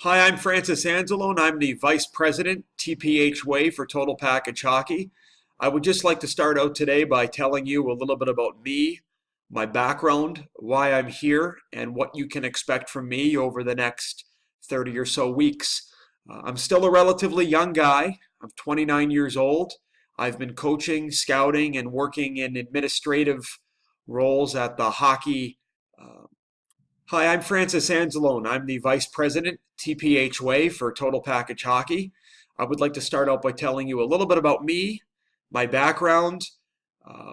Hi, I'm Francis Anzalone. I'm the Vice President, TPH Way for Total Package Hockey. I would just like to start out today by telling you a little bit about me, my background, why I'm here, and what you can expect from me over the next 30 or so weeks. I'm still a relatively young guy. I'm 29 years old. I've been coaching, scouting, and working in administrative roles at the hockey Hi, I'm Francis Anzalone. I'm the Vice President, TPH Way for Total Package Hockey. I would like to start out by telling you a little bit about me, my background,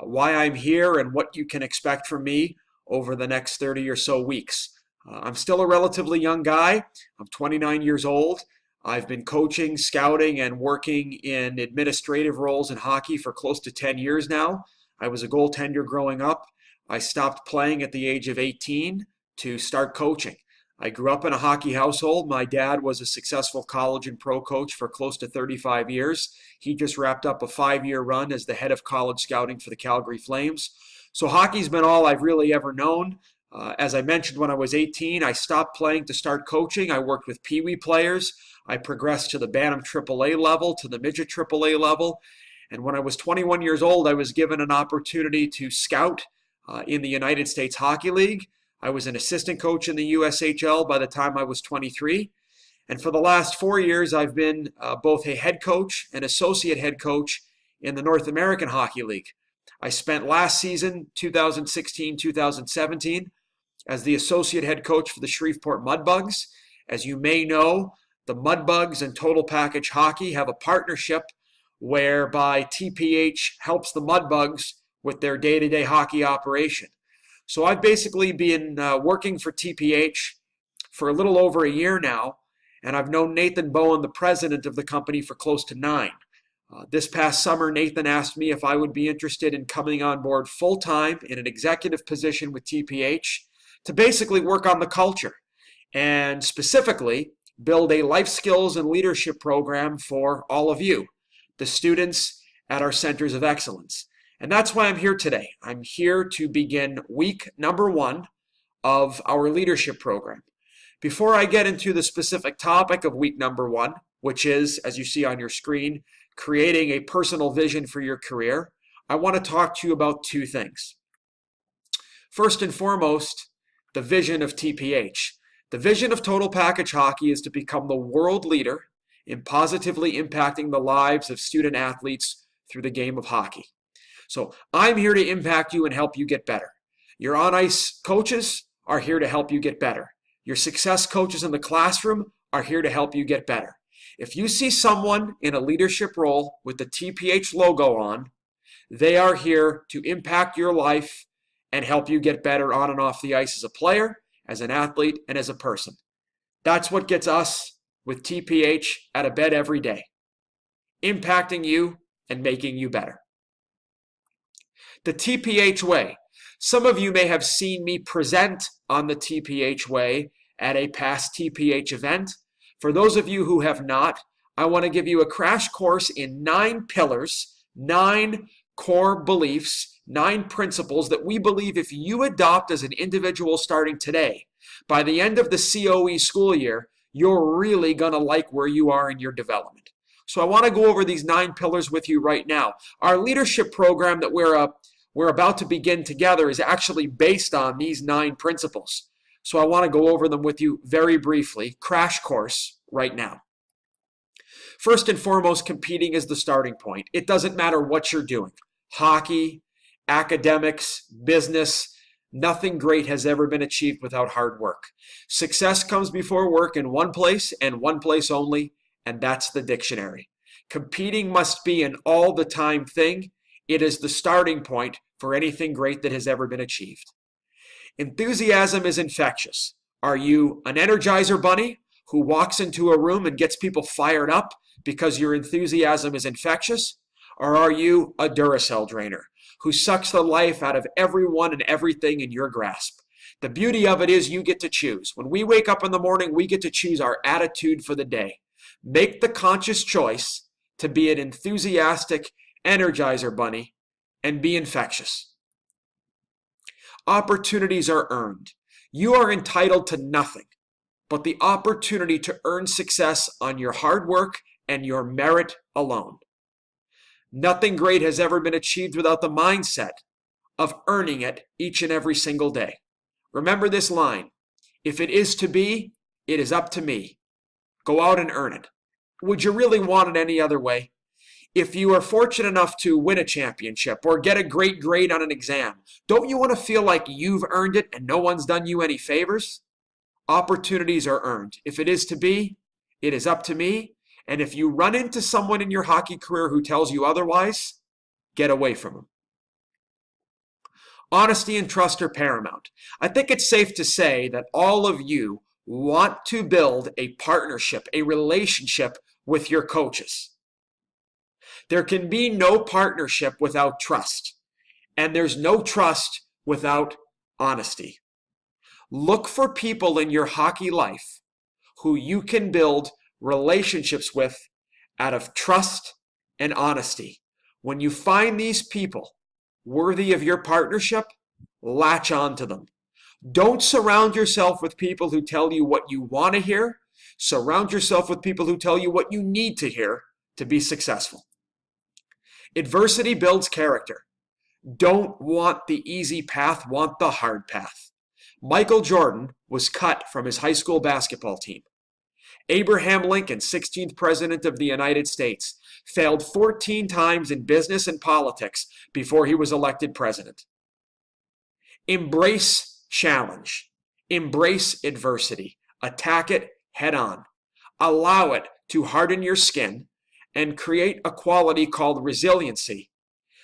why I'm here, and what you can expect from me over the next 30 or so weeks. I'm still a relatively young guy. I'm 29 years old. I've been coaching, scouting, and working in administrative roles in hockey for close to 10 years now. I was a goaltender growing up. I stopped playing at the age of 18 to start coaching. I grew up in a hockey household. My dad was a successful college and pro coach for close to 35 years. He just wrapped up a 5-year run as the head of college scouting for the Calgary Flames. So hockey's been all I've really ever known. As I mentioned, when I was 18, I stopped playing to start coaching. I worked with Pee Wee players. I progressed to the Bantam AAA level, to the Midget AAA level. And when I was 21 years old, I was given an opportunity to scout in the United States Hockey League. I was an assistant coach in the USHL by the time I was 23. And for the last 4 years, I've been both a head coach and associate head coach in the North American Hockey League. I spent last season, 2016-2017, as the associate head coach for the Shreveport Mudbugs. As you may know, the Mudbugs and Total Package Hockey have a partnership whereby TPH helps the Mudbugs with their day-to-day hockey operation. So I've basically been working for TPH for a little over a year now, and I've known Nathan Bowen, the president of the company, for close to 9. This past summer, Nathan asked me if I would be interested in coming on board full-time in an executive position with TPH to basically work on the culture and specifically build a life skills and leadership program for all of you, the students at our centers of excellence. And that's why I'm here today. I'm here to begin week number 1 of our leadership program. Before I get into the specific topic of week number 1, which is, as you see on your screen, creating a personal vision for your career, I want to talk to you about 2 things. First and foremost, the vision of TPH. The vision of Total Package Hockey is to become the world leader in positively impacting the lives of student athletes through the game of hockey. So I'm here to impact you and help you get better. Your on-ice coaches are here to help you get better. Your success coaches in the classroom are here to help you get better. If you see someone in a leadership role with the TPH logo on, they are here to impact your life and help you get better on and off the ice as a player, as an athlete, and as a person. That's what gets us with TPH out of bed every day, impacting you and making you better. The TPH Way. Some of you may have seen me present on the TPH Way at a past TPH event. For those of you who have not, I want to give you a crash course in 9 pillars, 9 core beliefs, 9 principles that we believe if you adopt as an individual starting today, by the end of the COE school year, you're really going to like where you are in your development. So I want to go over these 9 pillars with you right now. Our leadership program that we're about to begin together is actually based on these 9 principles. So I want to go over them with you very briefly, crash course right now. First and foremost, competing is the starting point. It doesn't matter what you're doing. Hockey, academics, business, nothing great has ever been achieved without hard work. Success comes before work in one place and one place only, and that's the dictionary. Competing must be an all-the-time thing. It is the starting point for anything great that has ever been achieved. Enthusiasm is infectious. Are you an Energizer bunny who walks into a room and gets people fired up because your enthusiasm is infectious? Or are you a Duracell drainer who sucks the life out of everyone and everything in your grasp? The beauty of it is you get to choose. When we wake up in the morning, we get to choose our attitude for the day. Make the conscious choice to be an enthusiastic Energizer bunny and be infectious. Opportunities are earned. You are entitled to nothing but the opportunity to earn success on your hard work and your merit alone. Nothing great has ever been achieved without the mindset of earning it each and every single day. Remember this line: if it is to be, it is up to me. Go out and earn it. Would you really want it any other way? If you are fortunate enough to win a championship or get a great grade on an exam, don't you want to feel like you've earned it and no one's done you any favors? Opportunities are earned. If it is to be, it is up to me. And if you run into someone in your hockey career who tells you otherwise, get away from them. Honesty and trust are paramount. I think it's safe to say that all of you want to build a partnership, a relationship with your coaches. There can be no partnership without trust, and there's no trust without honesty. Look for people in your hockey life who you can build relationships with out of trust and honesty. When you find these people worthy of your partnership, latch on to them. Don't surround yourself with people who tell you what you want to hear. Surround yourself with people who tell you what you need to hear to be successful. Adversity builds character. Don't want the easy path, want the hard path. Michael Jordan was cut from his high school basketball team. Abraham Lincoln, 16th President of the United States, failed 14 times in business and politics before he was elected president. Embrace challenge. Embrace adversity. Attack it head on. Allow it to harden your skin and create a quality called resiliency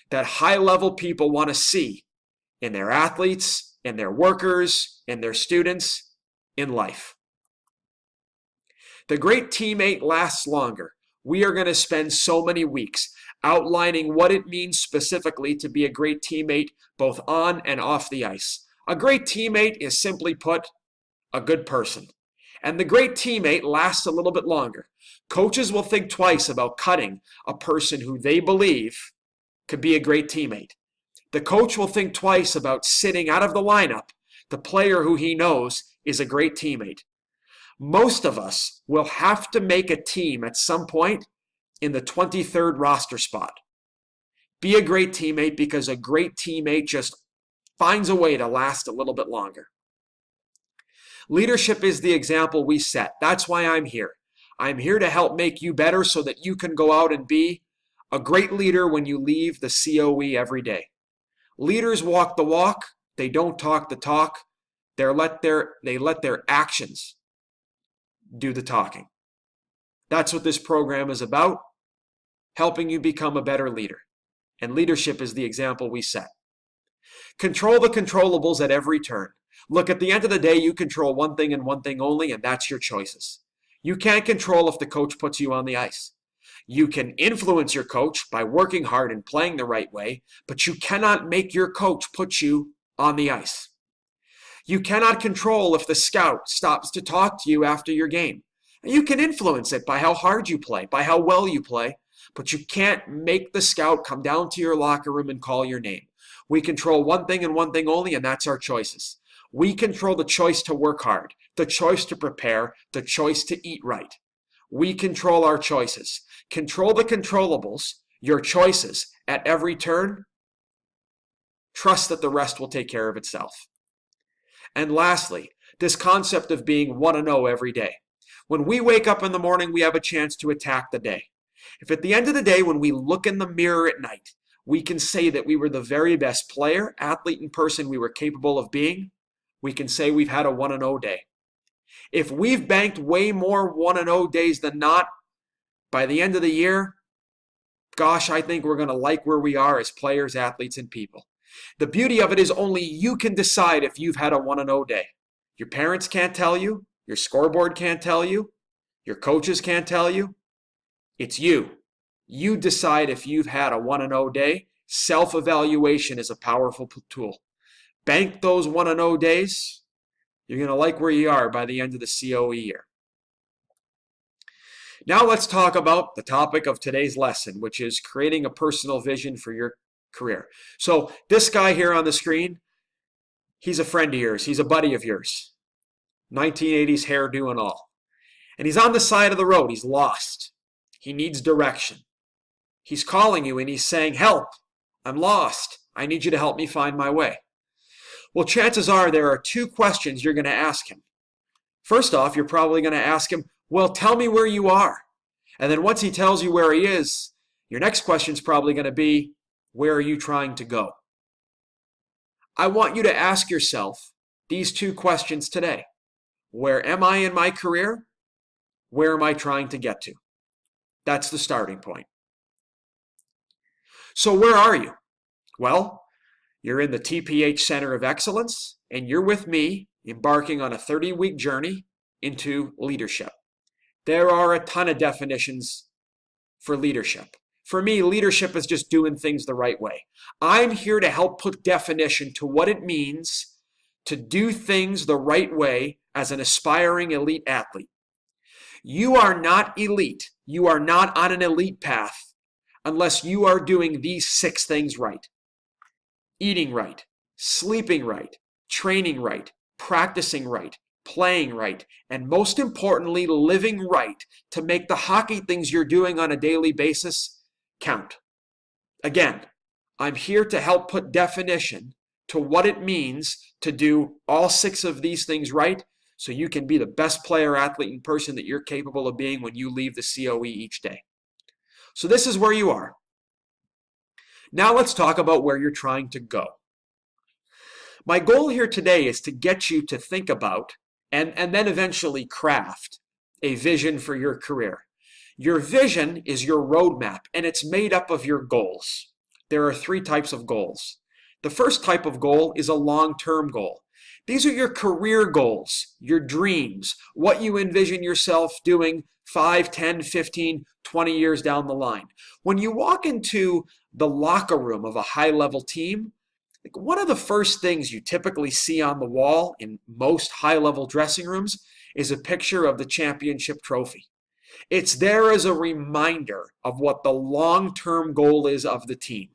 that high-level people want to see in their athletes, in their workers, in their students, in life. The great teammate lasts longer. We are going to spend so many weeks outlining what it means specifically to be a great teammate both on and off the ice. A great teammate is, simply put, a good person. And the great teammate lasts a little bit longer. Coaches will think twice about cutting a person who they believe could be a great teammate. The coach will think twice about sitting out of the lineup the player who he knows is a great teammate. Most of us will have to make a team at some point in the 23rd roster spot. Be a great teammate, because a great teammate just finds a way to last a little bit longer. Leadership is the example we set. That's why I'm here. I'm here to help make you better so that you can go out and be a great leader when you leave the COE every day. Leaders walk the walk. They don't talk the talk. They let their actions do the talking. That's what this program is about, helping you become a better leader. And leadership is the example we set. Control the controllables at every turn. Look, at the end of the day, you control one thing and one thing only, and that's your choices. You can't control if the coach puts you on the ice. You can influence your coach by working hard and playing the right way, but you cannot make your coach put you on the ice. You cannot control if the scout stops to talk to you after your game. You can influence it by how hard you play, by how well you play, but you can't make the scout come down to your locker room and call your name. We control one thing and one thing only, and that's our choices. We control the choice to work hard, the choice to prepare, the choice to eat right. We control our choices. Control the controllables, your choices, at every turn. Trust that the rest will take care of itself. And lastly, this concept of being 1-0 every day. When we wake up in the morning, we have a chance to attack the day. If at the end of the day, when we look in the mirror at night, we can say that we were the very best player, athlete, and person we were capable of being, we can say we've had a 1-0 day. If we've banked way more 1-0 days than not, by the end of the year, gosh, I think we're going to like where we are as players, athletes, and people. The beauty of it is only you can decide if you've had a 1-0 day. Your parents can't tell you. Your scoreboard can't tell you. Your coaches can't tell you. It's you. You decide if you've had a 1-0 day. Self-evaluation is a powerful tool. Bank those 1-0 days. You're going to like where you are by the end of the COE year. Now let's talk about the topic of today's lesson, which is creating a personal vision for your career. So this guy here on the screen, he's a friend of yours. He's a buddy of yours. 1980s hairdo and all. And he's on the side of the road. He's lost. He needs direction. He's calling you and he's saying, help, I'm lost. I need you to help me find my way. Well, chances are there are two questions you're going to ask him. First off, you're probably going to ask him, well, tell me where you are. And then once he tells you where he is, your next question is probably going to be, where are you trying to go? I want you to ask yourself these two questions today. Where am I in my career? Where am I trying to get to? That's the starting point. So where are you? Well, you're in the TPH Center of Excellence, and you're with me embarking on a 30-week journey into leadership. There are a ton of definitions for leadership. For me, leadership is just doing things the right way. I'm here to help put definition to what it means to do things the right way as an aspiring elite athlete. You are not elite. You are not on an elite path unless you are doing these 6 things right. Eating right, sleeping right, training right, practicing right, playing right, and most importantly, living right to make the hockey things you're doing on a daily basis count. Again, I'm here to help put definition to what it means to do all 6 of these things right so you can be the best player, athlete, and person that you're capable of being when you leave the COE each day. So this is where you are. Now let's talk about where you're trying to go. My goal here today is to get you to think about and then eventually craft a vision for your career. Your vision is your roadmap, and it's made up of your goals. There are 3 types of goals. The first type of goal is a long-term goal. These are your career goals, your dreams, what you envision yourself doing 5, 10, 15, 20 years down the line. When you walk into the locker room of a high-level team, one of the first things you typically see on the wall in most high-level dressing rooms is a picture of the championship trophy. It's there as a reminder of what the long-term goal is of the team.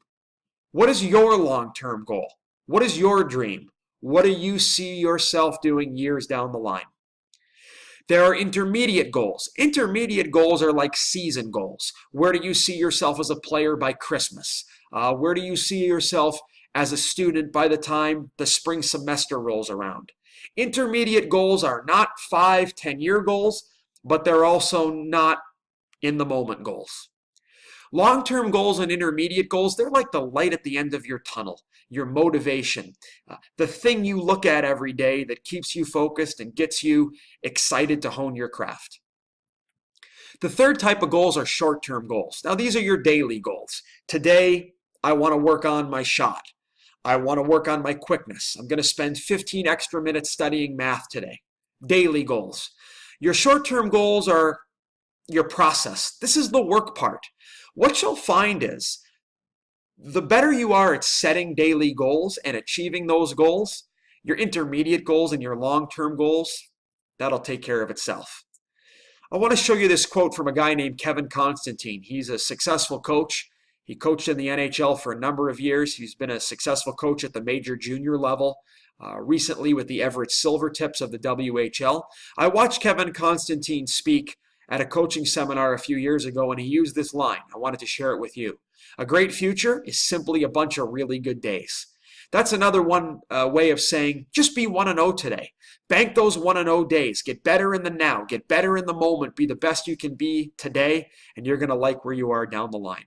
What is your long-term goal? What is your dream? What do you see yourself doing years down the line? There are intermediate goals. Intermediate goals are like season goals. Where do you see yourself as a player by Christmas? Where do you see yourself as a student by the time the spring semester rolls around? Intermediate goals are not 5, 10-year goals, but they're also not in-the-moment goals. Long-term goals and intermediate goals, they're like the light at the end of your tunnel, your motivation, the thing you look at every day that keeps you focused and gets you excited to hone your craft. The third type of goals are short-term goals. Now, these are your daily goals. Today, I want to work on my shot. I want to work on my quickness. I'm going to spend 15 extra minutes studying math today. Daily goals. Your short-term goals are your process. This is the work part. What you'll find is the better you are at setting daily goals and achieving those goals, your intermediate goals and your long-term goals, that'll take care of itself. I want to show you this quote from a guy named Kevin Constantine. He's a successful coach. He coached in the NHL for a number of years. He's been a successful coach at the major junior level, recently with the Everett Silvertips of the WHL. I watched Kevin Constantine speak at a coaching seminar a few years ago, and he used this line. I wanted to share it with you. A great future is simply a bunch of really good days. That's another way of saying just be 1-0 today. Bank those 1-0 days. Get better in the now. Get better in the moment. Be the best you can be today, and you're going to like where you are down the line.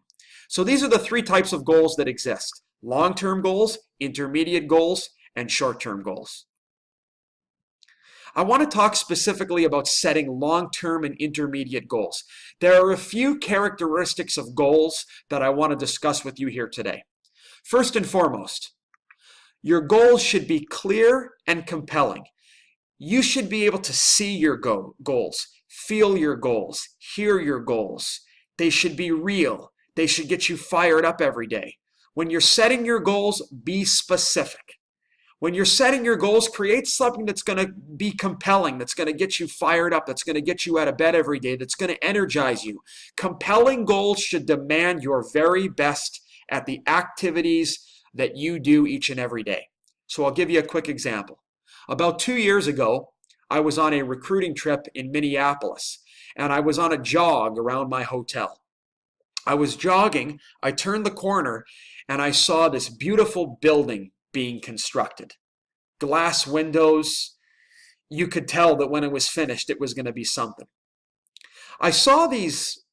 So these are the 3 types of goals that exist. Long-term goals, intermediate goals, and short-term goals. I want to talk specifically about setting long-term and intermediate goals. There are a few characteristics of goals that I want to discuss with you here today. First and foremost, your goals should be clear and compelling. You should be able to see your goals, feel your goals, hear your goals. They should be real. They should get you fired up every day. When you're setting your goals, be specific. When you're setting your goals, create something that's going to be compelling, that's going to get you fired up, that's going to get you out of bed every day, that's going to energize you. Compelling goals should demand your very best at the activities that you do each and every day. So I'll give you a quick example. About 2 years ago, I was on a recruiting trip in Minneapolis, and I was on a jog around my hotel. I was jogging, I turned the corner, and I saw this beautiful building being constructed. Glass windows. You could tell that when it was finished, it was going to be something. I saw these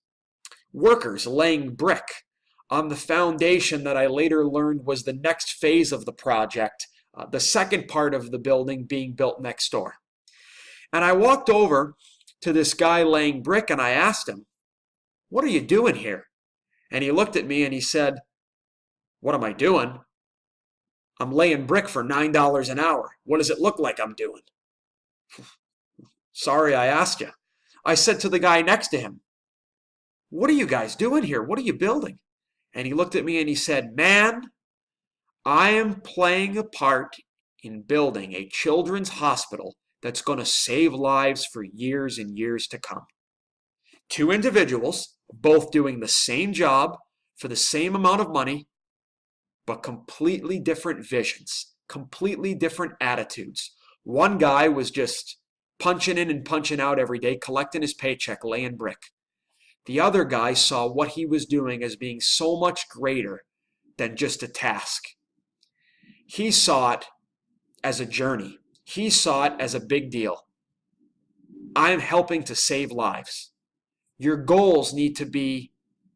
workers laying brick on the foundation that I later learned was the next phase of the project, the second part of the building being built next door. And I walked over to this guy laying brick and I asked him, "What are you doing here?" And he looked at me and he said, "What am I doing? I'm laying brick for $9 an hour. What does it look like I'm doing?" "Sorry I asked you." I said to the guy next to him, "What are you guys doing here? What are you building?" And he looked at me and he said, "Man, I am playing a part in building a children's hospital that's going to save lives for years and years to come." Two individuals, both doing the same job for the same amount of money, but completely different visions, completely different attitudes. One guy was just punching in and punching out every day, collecting his paycheck, laying brick. The other guy saw what he was doing as being so much greater than just a task. He saw it as a journey. He saw it as a big deal. I'm helping to save lives. Your goals need to be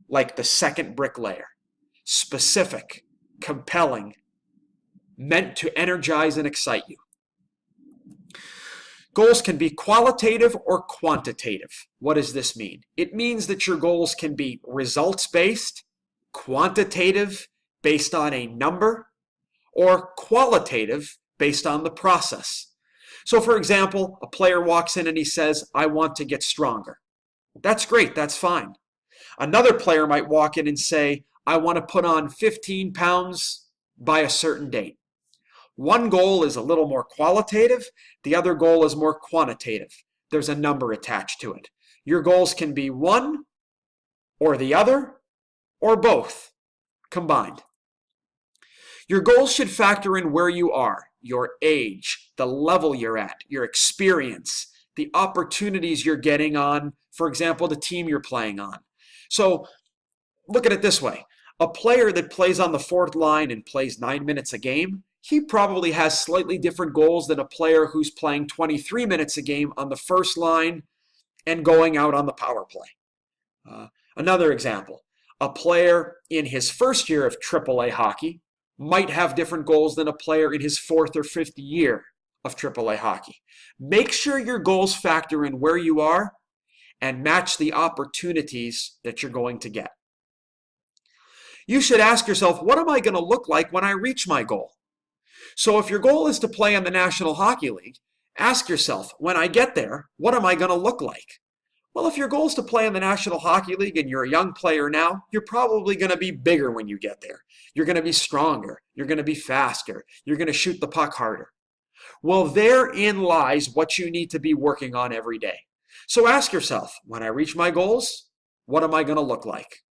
like the second bricklayer, specific, compelling, meant to energize and excite you. Goals can be qualitative or quantitative. What does this mean? It means that your goals can be results-based, quantitative, based on a number, or qualitative, based on the process. So for example, a player walks in and he says, "I want to get stronger." That's great, that's fine. Another player might walk in and say, "I want to put on 15 pounds by a certain date." One goal is a little more qualitative, the other goal is more quantitative. There's a number attached to it. Your goals can be one or the other or both combined. Your goals should factor in where you are, your age, the level you're at, your experience, the opportunities you're getting on, for example, the team you're playing on. So look at it this way. A player that plays on the fourth line and plays 9 minutes a game, he probably has slightly different goals than a player who's playing 23 minutes a game on the first line and going out on the power play. Another example, a player in his first year of AAA hockey might have different goals than a player in his fourth or fifth year of AAA hockey. Make sure your goals factor in where you are and match the opportunities that you're going to get. You should ask yourself, what am I going to look like when I reach my goal? So if your goal is to play in the National Hockey League, ask yourself, when I get there, what am I going to look like? Well, if your goal is to play in the National Hockey League and you're a young player now, you're probably going to be bigger when you get there. You're going to be stronger. You're going to be faster. You're going to shoot the puck harder. Well, therein lies what you need to be working on every day. So ask yourself, when I reach my goals, what am I going to look like?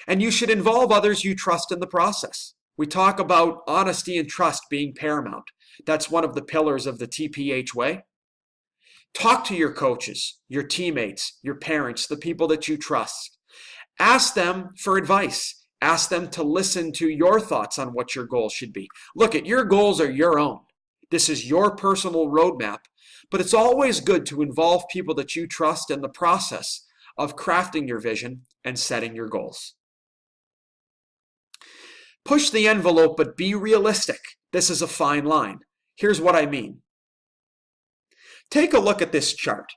And you should involve others you trust in the process. We talk about honesty and trust being paramount. That's one of the pillars of the TPH way. Talk to your coaches, your teammates, your parents, the people that you trust. Ask them for advice. Ask them to listen to your thoughts on what your goals should be. Look, your goals are your own. This is your personal roadmap, but it's always good to involve people that you trust in the process of crafting your vision and setting your goals. Push the envelope, but be realistic. This is a fine line. Here's what I mean. Take a look at this chart.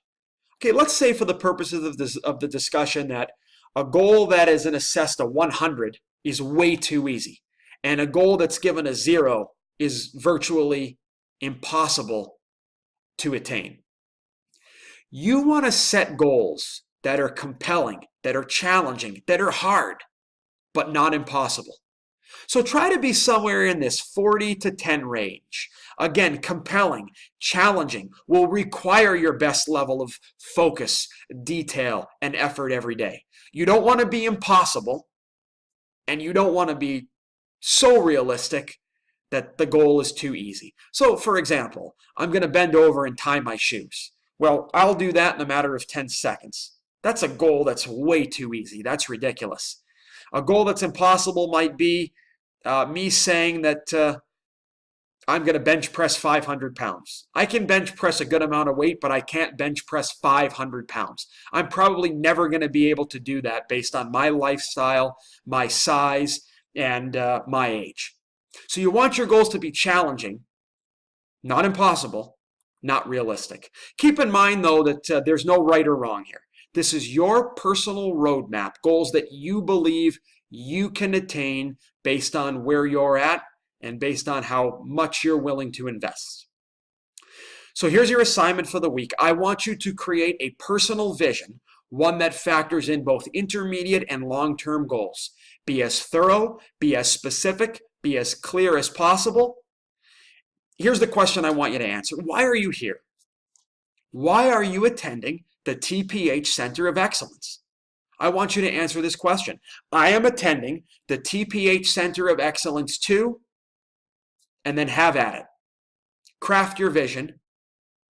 Okay, let's say for the purposes of the discussion that a goal that is assessed a 100 is way too easy, and a goal that's given a 0 is virtually impossible to attain. You want to set goals that are compelling, that are challenging, that are hard, but not impossible. So try to be somewhere in this 40 to 10 range. Again, compelling, challenging, will require your best level of focus, detail, and effort every day. You don't want to be impossible, and you don't want to be so realistic that the goal is too easy. So, for example, I'm going to bend over and tie my shoes. Well, I'll do that in a matter of 10 seconds. That's a goal that's way too easy. That's ridiculous. A goal that's impossible might be me saying that I'm going to bench press 500 pounds. I can bench press a good amount of weight, but I can't bench press 500 pounds. I'm probably never going to be able to do that based on my lifestyle, my size, and my age. So you want your goals to be challenging, not impossible, not realistic. Keep in mind, though, that there's no right or wrong here. This is your personal roadmap, goals that you believe you can attain based on where you're at and based on how much you're willing to invest. So here's your assignment for the week. I want you to create a personal vision, one that factors in both intermediate and long-term goals. Be as thorough, be as specific, be as clear as possible. Here's the question I want you to answer. Why are you here? Why are you attending the TPH Center of Excellence? I want you to answer this question. I am attending the TPH Center of Excellence to, and then have at it. Craft your vision.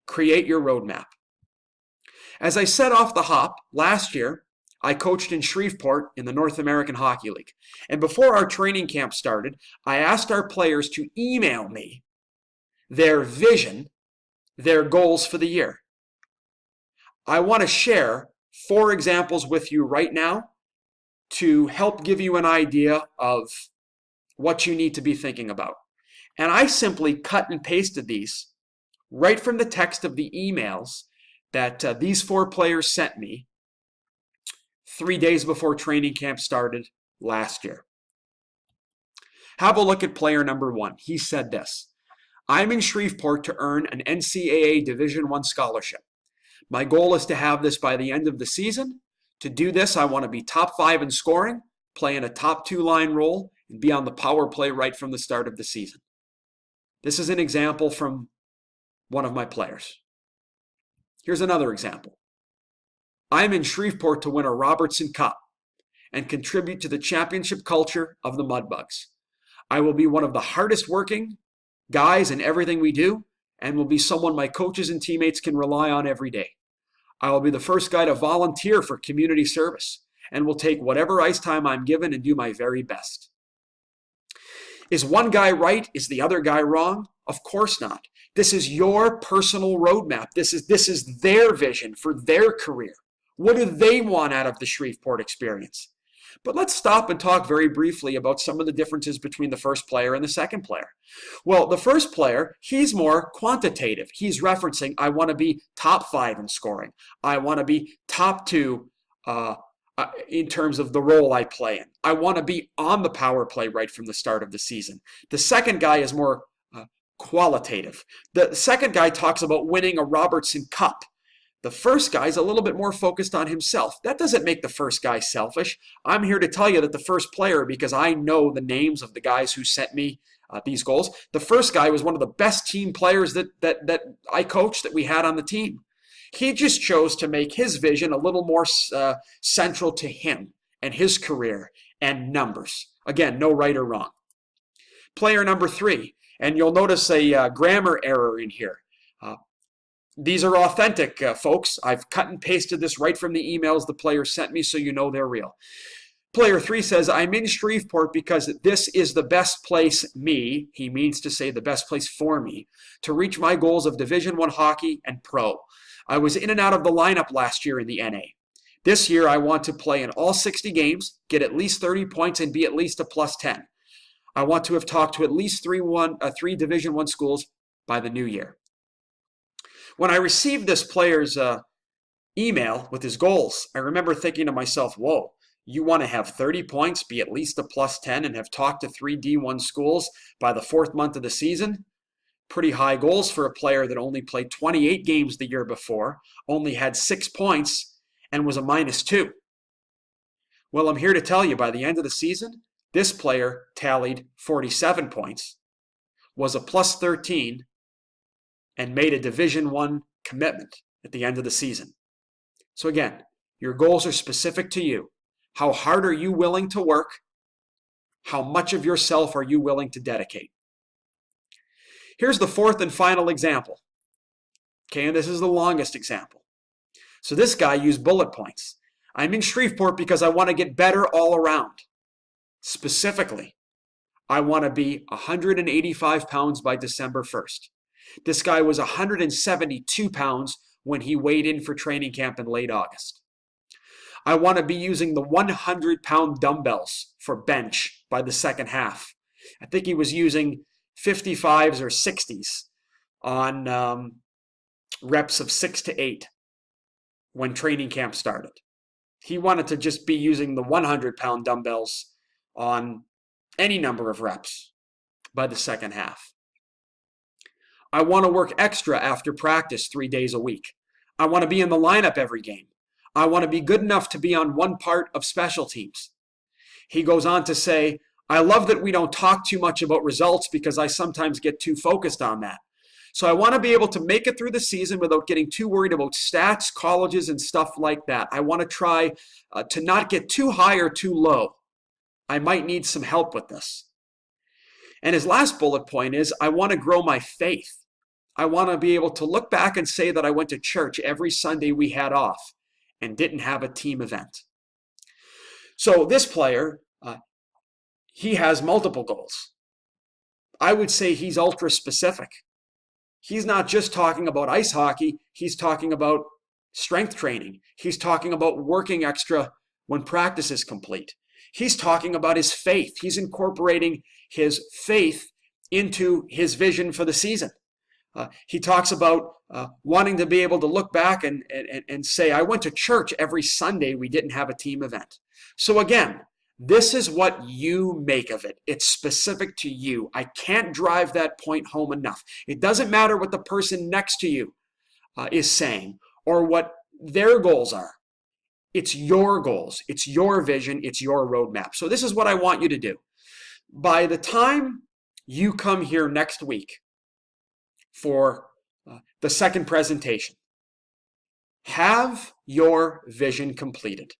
Create your roadmap. As I said off the hop, last year, I coached in Shreveport in the North American Hockey League. And before our training camp started, I asked our players to email me their vision, their goals for the year. I want to share 4 examples with you right now to help give you an idea of what you need to be thinking about. And I simply cut and pasted these right from the text of the emails that these 4 players sent me 3 days before training camp started last year. Have a look at player number 1. He said this: I'm in Shreveport to earn an NCAA Division I scholarship. My goal is to have this by the end of the season. To do this, I want to be top 5 in scoring, play in a top 2 line role, and be on the power play right from the start of the season. This is an example from one of my players. Here's another example. I'm in Shreveport to win a Robertson Cup and contribute to the championship culture of the Mudbugs. I will be one of the hardest working guys in everything we do and will be someone my coaches and teammates can rely on every day. I will be the first guy to volunteer for community service and will take whatever ice time I'm given and do my very best. Is one guy right? Is the other guy wrong? Of course not. This is your personal roadmap. This is their vision for their career. What do they want out of the Shreveport experience? But let's stop and talk very briefly about some of the differences between the first player and the second player. Well, the first player, he's more quantitative. He's referencing, I want to be top 5 in scoring. I want to be top 2 in terms of the role I play in. I want to be on the power play right from the start of the season. The second guy is more qualitative. The second guy talks about winning a Robertson Cup. The first guy is a little bit more focused on himself. That doesn't make the first guy selfish. I'm here to tell you that the first player, because I know the names of the guys who sent me these goals, the first guy was one of the best team players that I coached, that we had on the team. He just chose to make his vision a little more central to him and his career and numbers. Again, no right or wrong. Player number 3, and you'll notice a grammar error in here. These are authentic, folks. I've cut and pasted this right from the emails the players sent me so you know they're real. Player 3 says, I'm in Shreveport because this is the best place he means to say the best place for me, to reach my goals of Division I hockey and pro. I was in and out of the lineup last year in the NA. This year I want to play in all 60 games, get at least 30 points, and be at least a plus 10. I want to have talked to at least 3 Division I schools by the new year. When I received this player's email with his goals, I remember thinking to myself, whoa, you want to have 30 points, be at least a plus 10, and have talked to 3 D1 schools by the 4th month of the season? Pretty high goals for a player that only played 28 games the year before, only had 6 points, and was a -2. Well, I'm here to tell you, by the end of the season, this player tallied 47 points, was a plus 13, and made a Division I commitment at the end of the season. So again, your goals are specific to you. How hard are you willing to work? How much of yourself are you willing to dedicate? Here's the fourth and final example. Okay, and this is the longest example. So this guy used bullet points. I'm in Shreveport because I want to get better all around. Specifically, I want to be 185 pounds by December 1st. This guy was 172 pounds when he weighed in for training camp in late August. I want to be using the 100-pound dumbbells for bench by the second half. I think he was using 55s or 60s on reps of 6 to 8 when training camp started. He wanted to just be using the 100-pound dumbbells on any number of reps by the second half. I want to work extra after practice 3 days a week. I want to be in the lineup every game. I want to be good enough to be on one part of special teams. He goes on to say, I love that we don't talk too much about results because I sometimes get too focused on that. So I want to be able to make it through the season without getting too worried about stats, colleges, and stuff like that. I want to try to not get too high or too low. I might need some help with this. And his last bullet point is, I want to grow my faith. I want to be able to look back and say that I went to church every Sunday we had off and didn't have a team event. So this player, he has multiple goals. I would say he's ultra specific. He's not just talking about ice hockey, he's talking about strength training. He's talking about working extra when practice is complete. He's talking about his faith. He's incorporating his faith into his vision for the season. He talks about wanting to be able to look back and say, I went to church every Sunday we didn't have a team event. So again, this is what you make of it. It's specific to you. I can't drive that point home enough. It doesn't matter what the person next to you is saying or what their goals are. It's your goals. It's your vision. It's your roadmap. So this is what I want you to do. By the time you come here next week for the second presentation, have your vision completed.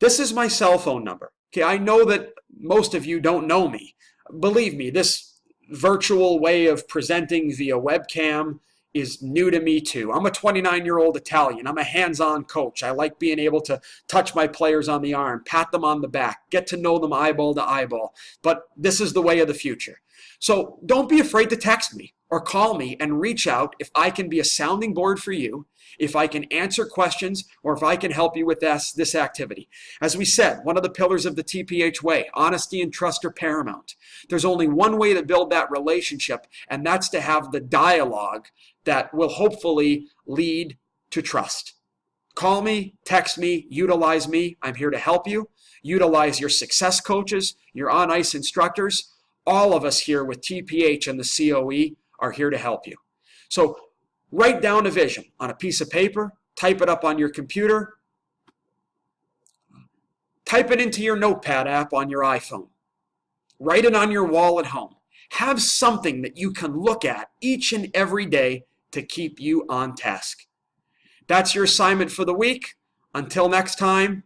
This is my cell phone number. Okay, I know that most of you don't know me. Believe me, this virtual way of presenting via webcam is new to me too. I'm a 29-year-old Italian. I'm a hands-on coach. I like being able to touch my players on the arm, pat them on the back, get to know them eyeball to eyeball. But this is the way of the future. So don't be afraid to text me or call me and reach out if I can be a sounding board for you, if I can answer questions, or if I can help you with this activity. As we said, one of the pillars of the TPH way, honesty and trust are paramount. There's only one way to build that relationship, and that's to have the dialogue that will hopefully lead to trust. Call me, text me, utilize me. I'm here to help you. Utilize your success coaches, your on-ice instructors. All of us here with TPH and the COE are here to help you. So write down a vision on a piece of paper, type it up on your computer, type it into your notepad app on your iPhone. Write it on your wall at home. Have something that you can look at each and every day to keep you on task. That's your assignment for the week. Until next time,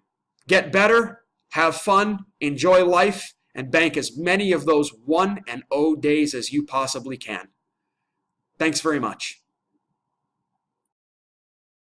get better, have fun, enjoy life, and bank as many of those 1 and 0 days as you possibly can. Thanks very much.